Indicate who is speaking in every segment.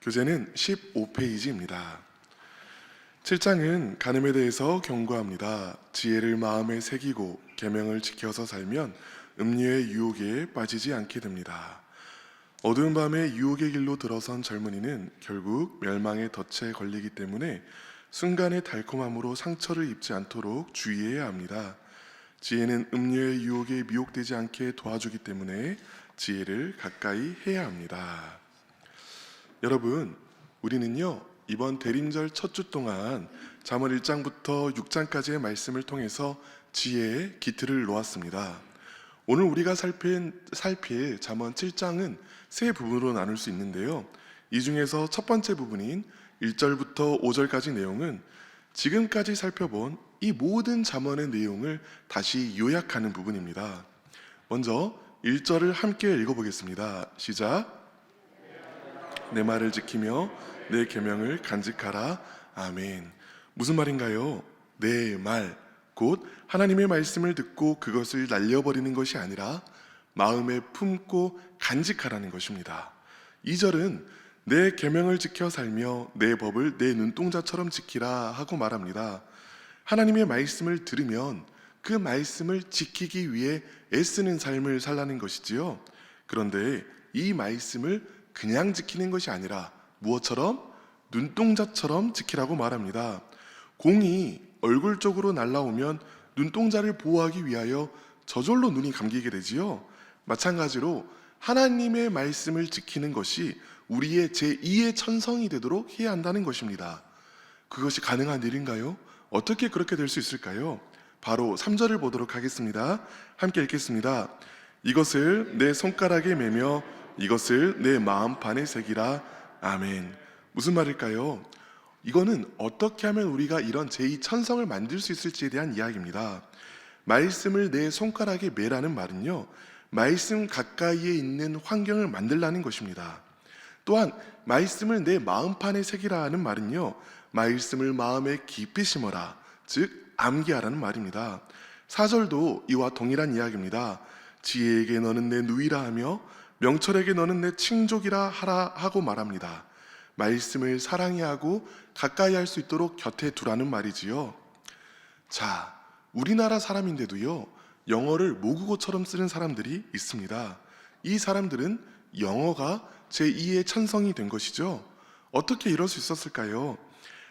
Speaker 1: 교재는 15페이지입니다. 7장은 간음에 대해서 경고합니다. 지혜를 마음에 새기고 계명을 지켜서 살면 음료의 유혹에 빠지지 않게 됩니다. 어두운 밤에 유혹의 길로 들어선 젊은이는 결국 멸망의 덫에 걸리기 때문에 순간의 달콤함으로 상처를 입지 않도록 주의해야 합니다. 지혜는 음료의 유혹에 미혹되지 않게 도와주기 때문에 지혜를 가까이 해야 합니다. 여러분, 우리는요 이번 대림절 첫 주 동안 잠언 1장부터 6장까지의 말씀을 통해서 지혜의 기틀을 놓았습니다. 오늘 우리가 살필 잠언 7장은 세 부분으로 나눌 수 있는데요. 이 중에서 첫 번째 부분인 1절부터 5절까지 내용은 지금까지 살펴본 이 모든 잠언의 내용을 다시 요약하는 부분입니다. 먼저 1절을 함께 읽어보겠습니다. 시작. 내 말을 지키며 내 계명을 간직하라. 아멘. 무슨 말인가요? 내 말, 곧 하나님의 말씀을 듣고 그것을 날려버리는 것이 아니라 마음에 품고 간직하라는 것입니다. 2절은 내 계명을 지켜 살며 내 법을 내 눈동자처럼 지키라 하고 말합니다. 하나님의 말씀을 들으면 그 말씀을 지키기 위해 애쓰는 삶을 살라는 것이지요. 그런데 이 말씀을 그냥 지키는 것이 아니라 무엇처럼? 눈동자처럼 지키라고 말합니다. 공이 얼굴 쪽으로 날아오면 눈동자를 보호하기 위하여 저절로 눈이 감기게 되지요. 마찬가지로 하나님의 말씀을 지키는 것이 우리의 제2의 천성이 되도록 해야 한다는 것입니다. 그것이 가능한 일인가요? 어떻게 그렇게 될 수 있을까요? 바로 3절을 보도록 하겠습니다. 함께 읽겠습니다. 이것을 내 손가락에 매며 이것을 내 마음판에 새기라. 아멘. 무슨 말일까요? 이거는 어떻게 하면 우리가 이런 제2천성을 만들 수 있을지에 대한 이야기입니다. 말씀을 내 손가락에 매라는 말은요, 말씀 가까이에 있는 환경을 만들라는 것입니다. 또한 말씀을 내 마음판에 새기라 하는 말은요, 말씀을 마음에 깊이 심어라, 즉 암기하라는 말입니다. 4절도 이와 동일한 이야기입니다. 지혜에게 너는 내 누이라 하며 명철에게 너는 내 친족이라 하라 하고 말합니다. 말씀을 사랑해 하고 가까이 할 수 있도록 곁에 두라는 말이지요. 자, 우리나라 사람인데도요, 영어를 모국어처럼 쓰는 사람들이 있습니다. 이 사람들은 영어가 제2의 천성이 된 것이죠. 어떻게 이럴 수 있었을까요?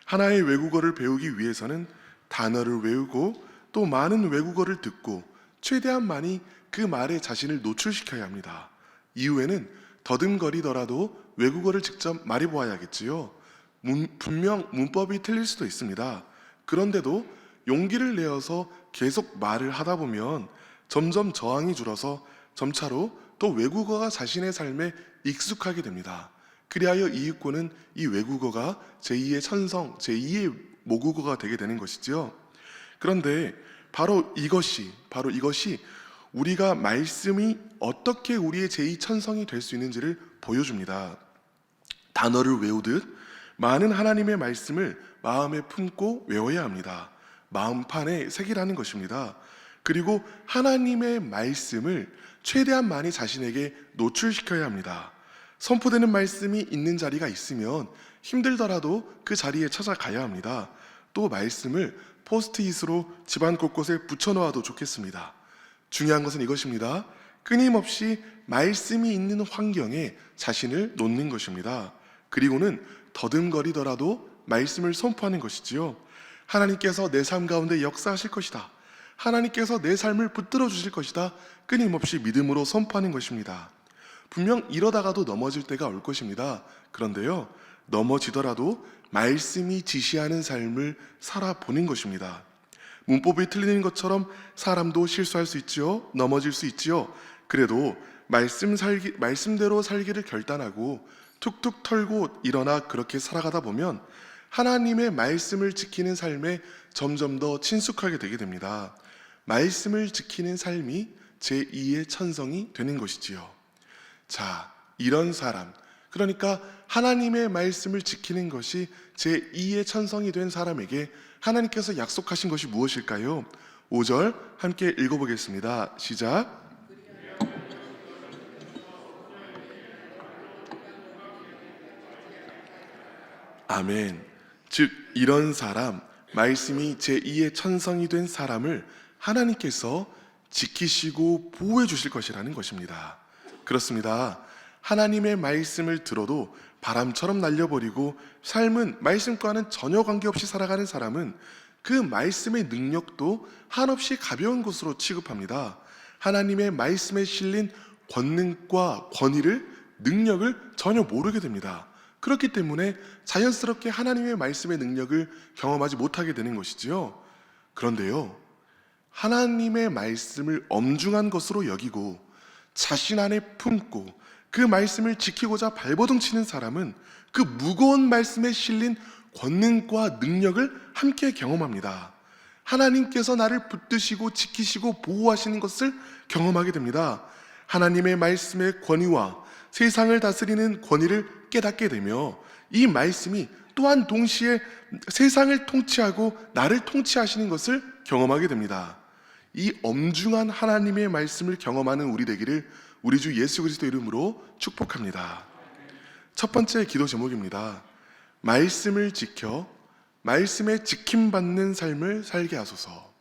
Speaker 1: 하나의 외국어를 배우기 위해서는 단어를 외우고 또 많은 외국어를 듣고 최대한 많이 그 말에 자신을 노출시켜야 합니다. 이후에는 더듬거리더라도 외국어를 직접 말해보아야겠지요. 분명 문법이 틀릴 수도 있습니다. 그런데도 용기를 내어서 계속 말을 하다 보면 점점 저항이 줄어서 점차로 또 외국어가 자신의 삶에 익숙하게 됩니다. 그리하여 이윽고는 이 외국어가 제2의 천성, 제2의 모국어가 되게 되는 것이죠. 그런데 바로 이것이 우리가 말씀이 어떻게 우리의 제2천성이 될 수 있는지를 보여줍니다. 단어를 외우듯 많은 하나님의 말씀을 마음에 품고 외워야 합니다. 마음판에 새기라는 것입니다. 그리고 하나님의 말씀을 최대한 많이 자신에게 노출시켜야 합니다. 선포되는 말씀이 있는 자리가 있으면 힘들더라도 그 자리에 찾아가야 합니다. 또 말씀을 포스트잇으로 집안 곳곳에 붙여놓아도 좋겠습니다. 중요한 것은 이것입니다. 끊임없이 말씀이 있는 환경에 자신을 놓는 것입니다. 그리고는 더듬거리더라도 말씀을 선포하는 것이지요. 하나님께서 내 삶 가운데 역사하실 것이다. 하나님께서 내 삶을 붙들어 주실 것이다. 끊임없이 믿음으로 선포하는 것입니다. 분명 이러다가도 넘어질 때가 올 것입니다. 그런데요, 넘어지더라도 말씀이 지시하는 삶을 살아보는 것입니다. 문법이 틀리는 것처럼 사람도 실수할 수 있지요. 넘어질 수 있지요. 그래도 말씀대로 살기를 결단하고 툭툭 털고 일어나 그렇게 살아가다 보면 하나님의 말씀을 지키는 삶에 점점 더 친숙하게 되게 됩니다. 말씀을 지키는 삶이 제2의 천성이 되는 것이지요. 자, 이런 사람, 그러니까 하나님의 말씀을 지키는 것이 제2의 천성이 된 사람에게 하나님께서 약속하신 것이 무엇일까요? 5절 함께 읽어보겠습니다. 시작. 아멘. 즉 이런 사람, 말씀이 제2의 천성이 된 사람을 하나님께서 지키시고 보호해 주실 것이라는 것입니다. 그렇습니다. 하나님의 말씀을 들어도 바람처럼 날려버리고 삶은 말씀과는 전혀 관계없이 살아가는 사람은 그 말씀의 능력도 한없이 가벼운 것으로 취급합니다. 하나님의 말씀에 실린 권능과 권위를, 능력을 전혀 모르게 됩니다. 그렇기 때문에 자연스럽게 하나님의 말씀의 능력을 경험하지 못하게 되는 것이지요. 그런데요, 하나님의 말씀을 엄중한 것으로 여기고 자신 안에 품고 그 말씀을 지키고자 발버둥 치는 사람은 그 무거운 말씀에 실린 권능과 능력을 함께 경험합니다. 하나님께서 나를 붙드시고 지키시고 보호하시는 것을 경험하게 됩니다. 하나님의 말씀의 권위와 세상을 다스리는 권위를 깨닫게 되며 이 말씀이 또한 동시에 세상을 통치하고 나를 통치하시는 것을 경험하게 됩니다. 이 엄중한 하나님의 말씀을 경험하는 우리 되기를 우리 주 예수 그리스도 이름으로 축복합니다. 첫 번째 기도 제목입니다. 말씀을 지켜 말씀에 지킴받는 삶을 살게 하소서.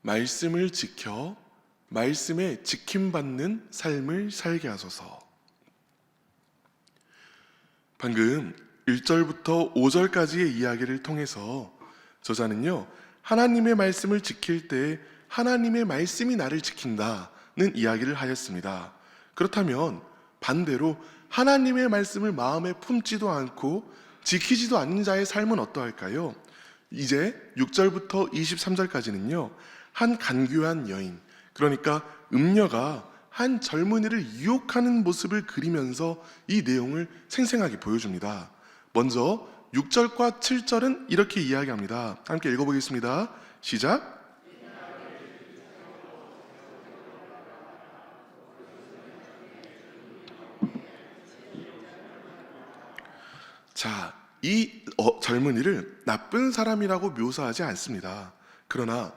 Speaker 1: 말씀을 지켜 말씀에 지킴받는 삶을 살게 하소서. 방금 1절부터 5절까지의 이야기를 통해서 저자는요, 하나님의 말씀을 지킬 때 하나님의 말씀이 나를 지킨다는 이야기를 하였습니다. 그렇다면 반대로 하나님의 말씀을 마음에 품지도 않고 지키지도 않는 자의 삶은 어떠할까요? 이제 6절부터 23절까지는요, 한 간교한 여인, 그러니까 음녀가 한 젊은이를 유혹하는 모습을 그리면서 이 내용을 생생하게 보여줍니다. 먼저 6절과 7절은 이렇게 이야기합니다. 함께 읽어보겠습니다. 시작. 자, 이 젊은이를 나쁜 사람이라고 묘사하지 않습니다. 그러나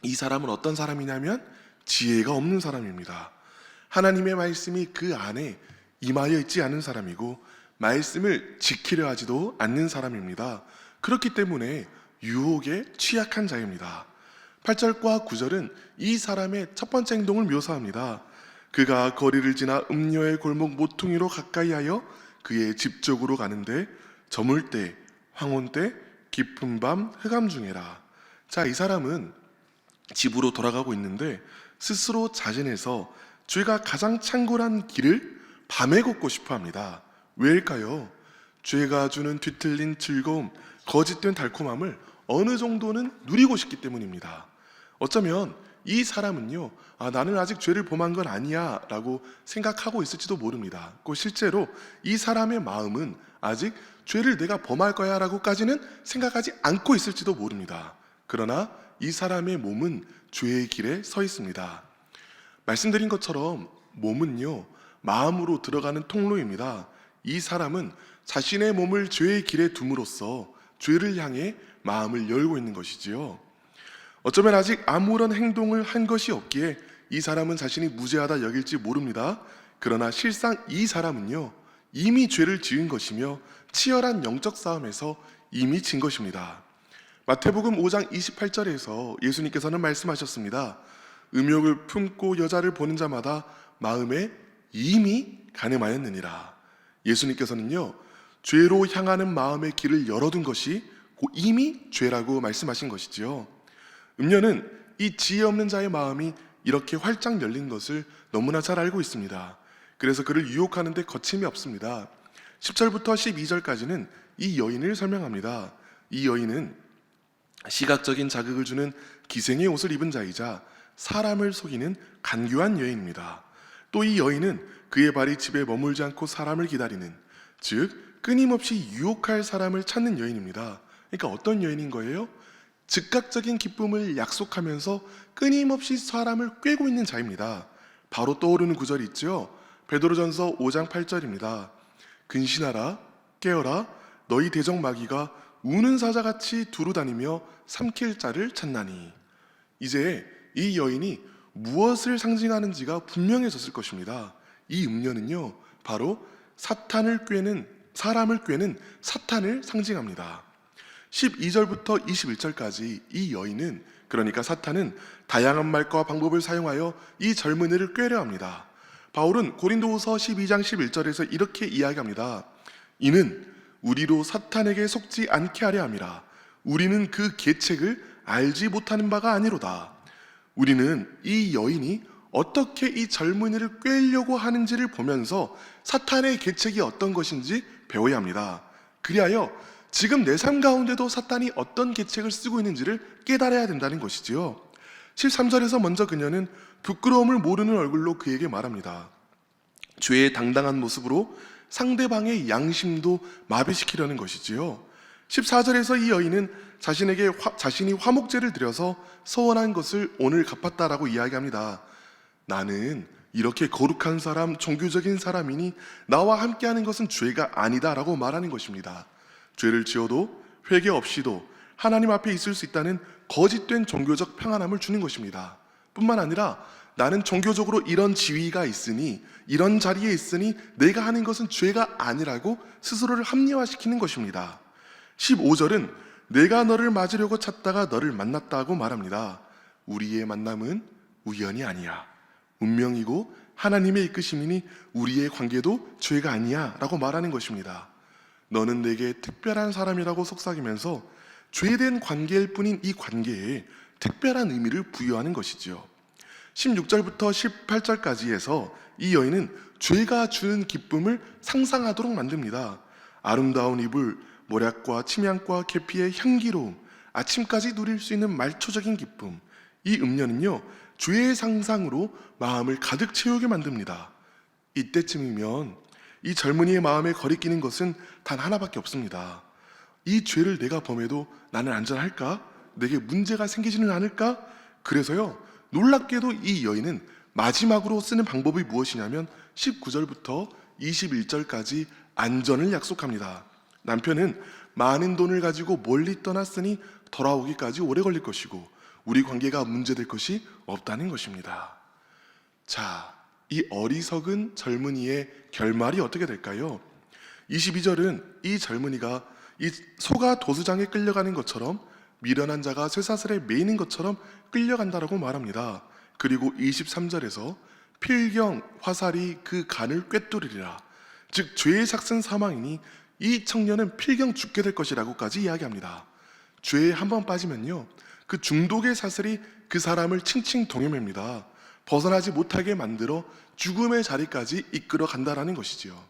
Speaker 1: 이 사람은 어떤 사람이냐면 지혜가 없는 사람입니다. 하나님의 말씀이 그 안에 임하여 있지 않은 사람이고 말씀을 지키려 하지도 않는 사람입니다. 그렇기 때문에 유혹에 취약한 자입니다. 8절과 9절은 이 사람의 첫 번째 행동을 묘사합니다. 그가 거리를 지나 음녀의 골목 모퉁이로 가까이 하여 그의 집 쪽으로 가는데 저물 때, 황혼 때, 깊은 밤 흑암 중에라. 자, 이 사람은 집으로 돌아가고 있는데 스스로 자진해서 죄가 가장 창궐한 길을 밤에 걷고 싶어 합니다. 왜일까요? 죄가 주는 뒤틀린 즐거움, 거짓된 달콤함을 어느 정도는 누리고 싶기 때문입니다. 어쩌면 이 사람은요, 나는 아직 죄를 범한 건 아니야 라고 생각하고 있을지도 모릅니다. 그 실제로 이 사람의 마음은 아직 죄를 내가 범할 거야 라고까지는 생각하지 않고 있을지도 모릅니다. 그러나 이 사람의 몸은 죄의 길에 서 있습니다. 말씀드린 것처럼 몸은요, 마음으로 들어가는 통로입니다. 이 사람은 자신의 몸을 죄의 길에 둠으로써 죄를 향해 마음을 열고 있는 것이지요. 어쩌면 아직 아무런 행동을 한 것이 없기에 이 사람은 자신이 무죄하다 여길지 모릅니다. 그러나 실상 이 사람은요, 이미 죄를 지은 것이며 치열한 영적 싸움에서 이미 진 것입니다. 마태복음 5장 28절에서 예수님께서는 말씀하셨습니다. 음욕을 품고 여자를 보는 자마다 마음에 이미 간음하였느니라. 예수님께서는요, 죄로 향하는 마음의 길을 열어둔 것이 이미 죄라고 말씀하신 것이지요. 음녀는 이 지혜 없는 자의 마음이 이렇게 활짝 열린 것을 너무나 잘 알고 있습니다. 그래서 그를 유혹하는 데 거침이 없습니다. 10절부터 12절까지는 이 여인을 설명합니다. 이 여인은 시각적인 자극을 주는 기생의 옷을 입은 자이자 사람을 속이는 간교한 여인입니다. 또 이 여인은 그의 발이 집에 머물지 않고 사람을 기다리는, 즉 끊임없이 유혹할 사람을 찾는 여인입니다. 그러니까 어떤 여인인 거예요? 즉각적인 기쁨을 약속하면서 끊임없이 사람을 꿰고 있는 자입니다. 바로 떠오르는 구절이 있죠. 베드로전서 5장 8절입니다. 근신하라, 깨어라, 너희 대적 마귀가 우는 사자같이 두루다니며 삼킬 자를 찾나니. 이제 이 여인이 무엇을 상징하는지가 분명해졌을 것입니다. 이 음녀는요, 바로 사람을 꾀는 사탄을 상징합니다. 12절부터 21절까지 이 여인은, 그러니까 사탄은 다양한 말과 방법을 사용하여 이 젊은이를 꾀려 합니다. 바울은 고린도후서 12장 11절에서 이렇게 이야기합니다. 이는 우리로 사탄에게 속지 않게 하려 함이라. 우리는 그 계책을 알지 못하는 바가 아니로다. 우리는 이 여인이 어떻게 이 젊은이를 꾀려고 하는지를 보면서 사탄의 계책이 어떤 것인지 배워야 합니다. 그리하여 지금 내 삶 가운데도 사탄이 어떤 계책을 쓰고 있는지를 깨달아야 된다는 것이지요. 13절에서 먼저 그녀는 부끄러움을 모르는 얼굴로 그에게 말합니다. 죄의 당당한 모습으로 상대방의 양심도 마비시키려는 것이지요. 14절에서 이 여인은 자신이 화목제를 드려서 서원한 것을 오늘 갚았다라고 이야기합니다. 나는 이렇게 거룩한 사람, 종교적인 사람이니 나와 함께하는 것은 죄가 아니다라고 말하는 것입니다. 죄를 지어도 회개 없이도 하나님 앞에 있을 수 있다는 거짓된 종교적 평안함을 주는 것입니다. 뿐만 아니라 나는 종교적으로 이런 지위가 있으니, 이런 자리에 있으니 내가 하는 것은 죄가 아니라고 스스로를 합리화시키는 것입니다. 15절은 내가 너를 맞으려고 찾다가 너를 만났다고 말합니다. 우리의 만남은 우연이 아니야. 운명이고 하나님의 이끄심이니 우리의 관계도 죄가 아니야 라고 말하는 것입니다. 너는 내게 특별한 사람이라고 속삭이면서 죄된 관계일 뿐인 이 관계에 특별한 의미를 부여하는 것이지요. 16절부터 18절까지 해서 이 여인은 죄가 주는 기쁨을 상상하도록 만듭니다. 아름다운 이불, 모략과 침향과 계피의 향기로움, 아침까지 누릴 수 있는 말초적인 기쁨. 이 음료는요, 죄의 상상으로 마음을 가득 채우게 만듭니다. 이때쯤이면 이 젊은이의 마음에 거리끼는 것은 단 하나밖에 없습니다. 이 죄를 내가 범해도 나는 안전할까? 내게 문제가 생기지는 않을까? 그래서요, 놀랍게도 이 여인은 마지막으로 쓰는 방법이 무엇이냐면 19절부터 21절까지 안전을 약속합니다. 남편은 많은 돈을 가지고 멀리 떠났으니 돌아오기까지 오래 걸릴 것이고 우리 관계가 문제될 것이 없다는 것입니다. 자, 이 어리석은 젊은이의 결말이 어떻게 될까요? 22절은 이 젊은이가 이 소가 도수장에 끌려가는 것처럼, 미련한 자가 쇠사슬에 매이는 것처럼 끌려간다라고 말합니다. 그리고 23절에서 필경 화살이 그 간을 꿰뚫으리라. 즉 죄의 삭슨 사망이니 이 청년은 필경 죽게 될 것이라고까지 이야기합니다. 죄에 한번 빠지면요, 그 중독의 사슬이 그 사람을 칭칭 동여맵니다. 벗어나지 못하게 만들어 죽음의 자리까지 이끌어 간다라는 것이지요.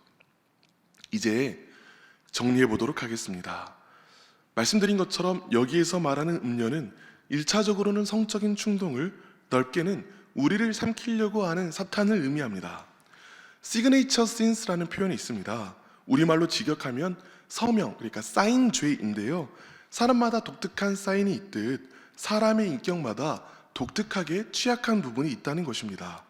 Speaker 1: 이제 정리해 보도록 하겠습니다. 말씀드린 것처럼 여기에서 말하는 음료는 1차적으로는 성적인 충동을, 넓게는 우리를 삼키려고 하는 사탄을 의미합니다. 시그네이처 신스라는 표현이 있습니다. 우리말로 직역하면 서명, 그러니까 사인 죄인데요, 사람마다 독특한 사인이 있듯 사람의 인격마다 독특하게 취약한 부분이 있다는 것입니다.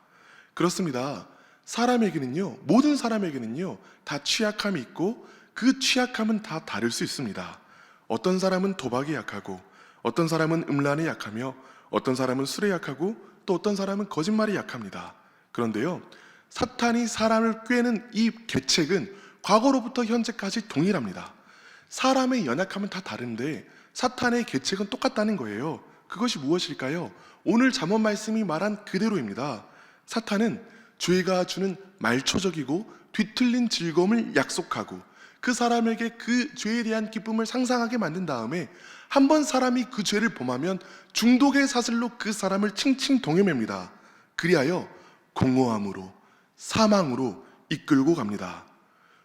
Speaker 1: 그렇습니다. 사람에게는요, 모든 사람에게는요 다 취약함이 있고 그 취약함은 다 다를 수 있습니다. 어떤 사람은 도박에 약하고, 어떤 사람은 음란에 약하며, 어떤 사람은 술에 약하고, 또 어떤 사람은 거짓말에 약합니다. 그런데요, 사탄이 사람을 꾀는 이 계책은 과거로부터 현재까지 동일합니다. 사람의 연약함은 다 다른데 사탄의 계책은 똑같다는 거예요. 그것이 무엇일까요? 오늘 잠언 말씀이 말한 그대로입니다. 사탄은 죄가 주는 말초적이고 뒤틀린 즐거움을 약속하고 그 사람에게 그 죄에 대한 기쁨을 상상하게 만든 다음에 한 번 사람이 그 죄를 범하면 중독의 사슬로 그 사람을 칭칭 동여맵니다. 그리하여 공허함으로, 사망으로 이끌고 갑니다.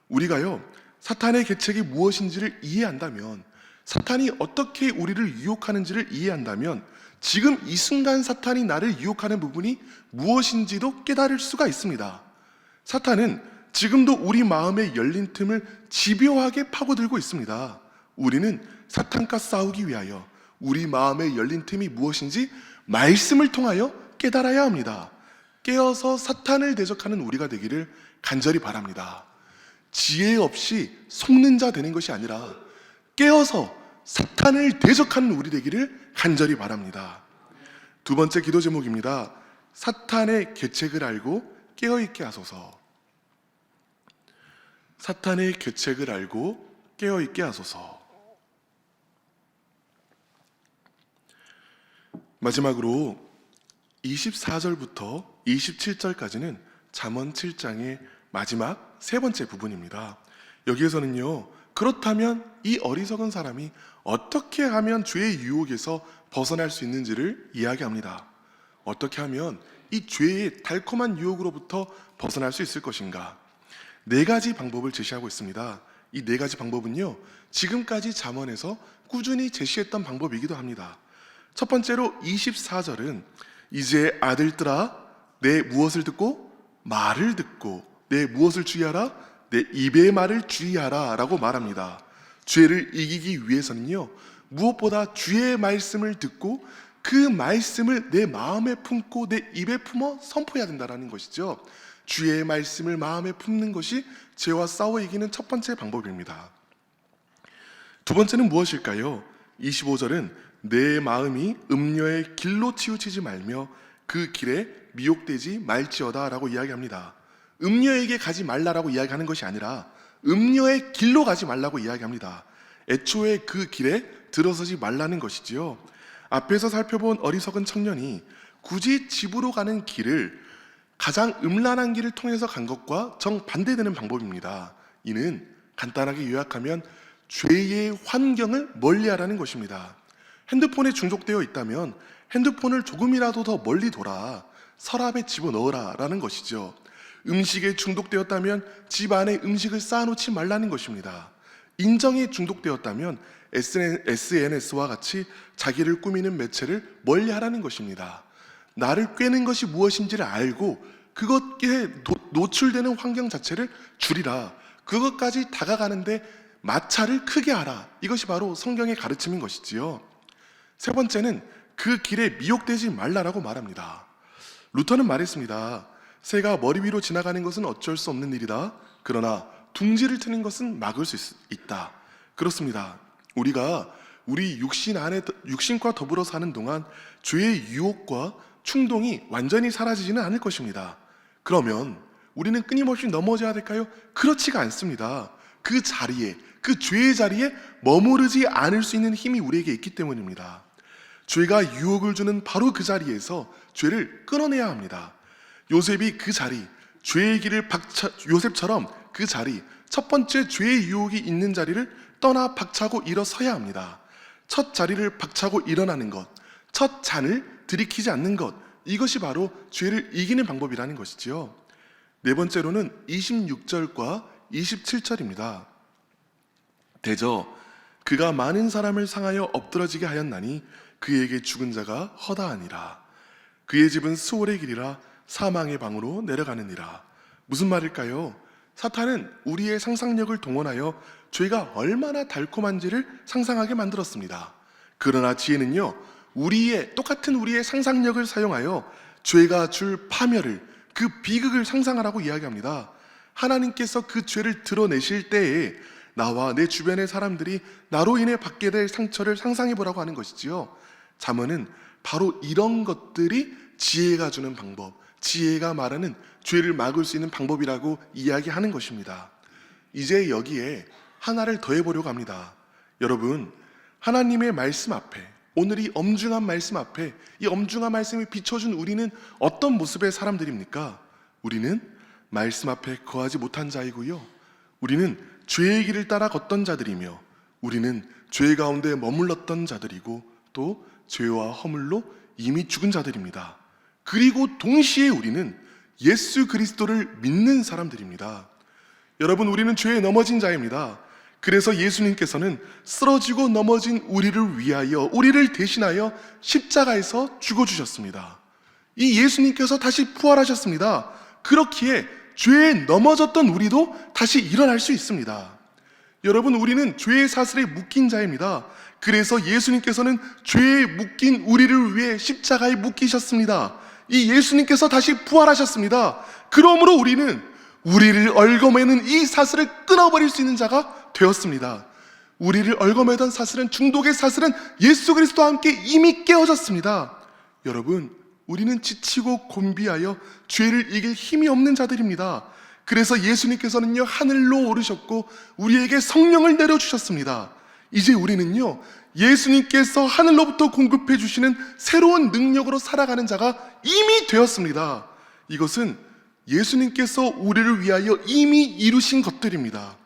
Speaker 1: 우리가요, 사탄의 계책이 무엇인지를 이해한다면, 사탄이 어떻게 우리를 유혹하는지를 이해한다면 지금 이 순간 사탄이 나를 유혹하는 부분이 무엇인지도 깨달을 수가 있습니다. 사탄은 지금도 우리 마음의 열린 틈을 집요하게 파고들고 있습니다. 우리는 사탄과 싸우기 위하여 우리 마음의 열린 틈이 무엇인지 말씀을 통하여 깨달아야 합니다. 깨어서 사탄을 대적하는 우리가 되기를 간절히 바랍니다. 지혜 없이 속는 자 되는 것이 아니라 깨어서 사탄을 대적하는 우리 되기를 간절히 바랍니다. 두 번째 기도 제목입니다. 사탄의 계책을 알고 깨어있게 하소서. 사탄의 계책을 알고 깨어있게 하소서. 마지막으로 24절부터 27절까지는 잠언 7장의 마지막 세 번째 부분입니다. 여기에서는요, 그렇다면 이 어리석은 사람이 어떻게 하면 죄의 유혹에서 벗어날 수 있는지를 이야기합니다. 어떻게 하면 이 죄의 달콤한 유혹으로부터 벗어날 수 있을 것인가? 네 가지 방법을 제시하고 있습니다. 이 네 가지 방법은요, 지금까지 잠언에서 꾸준히 제시했던 방법이기도 합니다. 첫 번째로 24절은 이제 아들들아 내 무엇을 듣고? 말을 듣고 내 무엇을 주의하라? 내 입의 말을 주의하라 라고 말합니다. 죄를 이기기 위해서는요, 무엇보다 주의 말씀을 듣고 그 말씀을 내 마음에 품고 내 입에 품어 선포해야 된다는 것이죠. 주의 말씀을 마음에 품는 것이 죄와 싸워 이기는 첫 번째 방법입니다. 두 번째는 무엇일까요? 25절은 내 마음이 음녀의 길로 치우치지 말며 그 길에 미혹되지 말지어다 라고 이야기합니다. 음녀에게 가지 말라라고 이야기하는 것이 아니라 음녀의 길로 가지 말라고 이야기합니다. 애초에 그 길에 들어서지 말라는 것이지요. 앞에서 살펴본 어리석은 청년이 굳이 집으로 가는 길을 가장 음란한 길을 통해서 간 것과 정반대되는 방법입니다. 이는 간단하게 요약하면 죄의 환경을 멀리하라는 것입니다. 핸드폰에 중독되어 있다면 핸드폰을 조금이라도 더 멀리 돌아 서랍에 집어넣어라 라는 것이죠. 음식에 중독되었다면 집 안에 음식을 쌓아놓지 말라는 것입니다. 인정에 중독되었다면 SNS와 같이 자기를 꾸미는 매체를 멀리하라는 것입니다. 나를 꿰는 것이 무엇인지를 알고 그것에 노출되는 환경 자체를 줄이라. 그것까지 다가가는데 마찰을 크게 하라. 이것이 바로 성경의 가르침인 것이지요. 세 번째는 그 길에 미혹되지 말라라고 말합니다. 루터는 말했습니다. 새가 머리 위로 지나가는 것은 어쩔 수 없는 일이다. 그러나 둥지를 트는 것은 막을 수 있다. 그렇습니다. 우리가 우리 육신과 더불어 사는 동안 죄의 유혹과 충동이 완전히 사라지지는 않을 것입니다. 그러면 우리는 끊임없이 넘어져야 될까요? 그렇지가 않습니다. 그 자리에, 그 죄의 자리에 머무르지 않을 수 있는 힘이 우리에게 있기 때문입니다. 죄가 유혹을 주는 바로 그 자리에서 죄를 끊어내야 합니다. 요셉이 그 자리, 죄의 길을 요셉처럼 그 자리, 첫 번째 죄의 유혹이 있는 자리를 떠나 박차고 일어서야 합니다. 첫 자리를 박차고 일어나는 것, 첫 잔을 들이키지 않는 것, 이것이 바로 죄를 이기는 방법이라는 것이지요. 네 번째로는 26절과 27절입니다. 대저 그가 많은 사람을 상하여 엎드러지게 하였나니 그에게 죽은 자가 허다하니라. 그의 집은 수월의 길이라 사망의 방으로 내려가느니라. 무슨 말일까요? 사탄은 우리의 상상력을 동원하여 죄가 얼마나 달콤한지를 상상하게 만들었습니다. 그러나 지혜는요, 똑같은 우리의 상상력을 사용하여 죄가 줄 파멸을, 그 비극을 상상하라고 이야기합니다. 하나님께서 그 죄를 드러내실 때에 나와 내 주변의 사람들이 나로 인해 받게 될 상처를 상상해 보라고 하는 것이지요. 잠언은 바로 이런 것들이 지혜가 주는 방법, 지혜가 말하는 죄를 막을 수 있는 방법이라고 이야기하는 것입니다. 이제 여기에 하나를 더해보려고 합니다. 여러분, 하나님의 말씀 앞에, 오늘 이 엄중한 말씀 앞에, 이 엄중한 말씀이 비춰준 우리는 어떤 모습의 사람들입니까? 우리는 말씀 앞에 거하지 못한 자이고요, 우리는 죄의 길을 따라 걷던 자들이며, 우리는 죄 가운데 머물렀던 자들이고, 또 죄와 허물로 이미 죽은 자들입니다. 그리고 동시에 우리는 예수 그리스도를 믿는 사람들입니다. 여러분, 우리는 죄에 넘어진 자입니다. 그래서 예수님께서는 쓰러지고 넘어진 우리를 위하여, 우리를 대신하여 십자가에서 죽어주셨습니다. 이 예수님께서 다시 부활하셨습니다. 그렇기에 죄에 넘어졌던 우리도 다시 일어날 수 있습니다. 여러분, 우리는 죄의 사슬에 묶인 자입니다. 그래서 예수님께서는 죄에 묶인 우리를 위해 십자가에 묶이셨습니다. 이 예수님께서 다시 부활하셨습니다. 그러므로 우리는 우리를 얽어매는 이 사슬을 끊어버릴 수 있는 자가 되었습니다. 우리를 얽어매던 사슬은, 중독의 사슬은 예수 그리스도와 함께 이미 깨어졌습니다. 여러분, 우리는 지치고 곤비하여 죄를 이길 힘이 없는 자들입니다. 그래서 예수님께서는요, 하늘로 오르셨고 우리에게 성령을 내려주셨습니다. 이제 우리는요, 예수님께서 하늘로부터 공급해 주시는 새로운 능력으로 살아가는 자가 이미 되었습니다. 이것은 예수님께서 우리를 위하여 이미 이루신 것들입니다.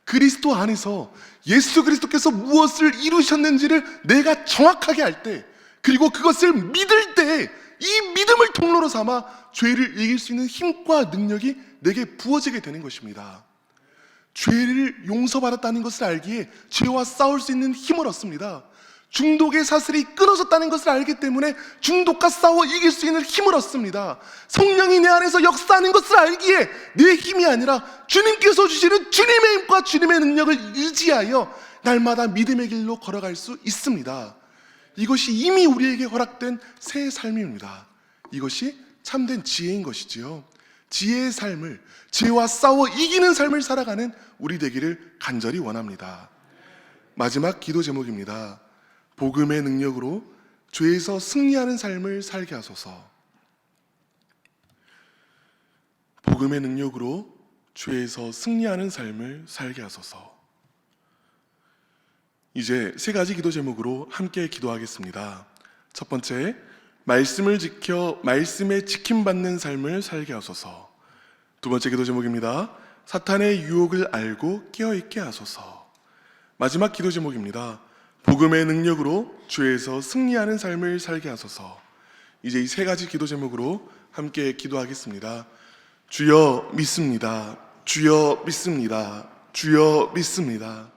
Speaker 1: 그리스도 안에서 예수 그리스도께서 무엇을 이루셨는지를 내가 정확하게 알 때, 그리고 그것을 믿을 때, 이 믿음을 통로로 삼아 죄를 이길 수 있는 힘과 능력이 내게 부어지게 되는 것입니다. 죄를 용서받았다는 것을 알기에 죄와 싸울 수 있는 힘을 얻습니다. 중독의 사슬이 끊어졌다는 것을 알기 때문에 중독과 싸워 이길 수 있는 힘을 얻습니다. 성령이 내 안에서 역사하는 것을 알기에 내 힘이 아니라 주님께서 주시는 주님의 힘과 주님의 능력을 의지하여 날마다 믿음의 길로 걸어갈 수 있습니다. 이것이 이미 우리에게 허락된 새 삶입니다. 이것이 참된 지혜인 것이지요. 지혜의 삶을, 죄와 싸워 이기는 삶을 살아가는 우리 되기를 간절히 원합니다. 마지막 기도 제목입니다. 복음의 능력으로 죄에서 승리하는 삶을 살게 하소서. 복음의 능력으로 죄에서 승리하는 삶을 살게 하소서. 이제 세 가지 기도 제목으로 함께 기도하겠습니다. 첫 번째, 말씀을 지켜 말씀에 지킴받는 삶을 살게 하소서. 두 번째 기도 제목입니다. 사탄의 유혹을 알고 깨어있게 하소서. 마지막 기도 제목입니다. 복음의 능력으로 죄에서 승리하는 삶을 살게 하소서. 이제 이 세 가지 기도 제목으로 함께 기도하겠습니다. 주여 믿습니다. 주여 믿습니다. 주여 믿습니다.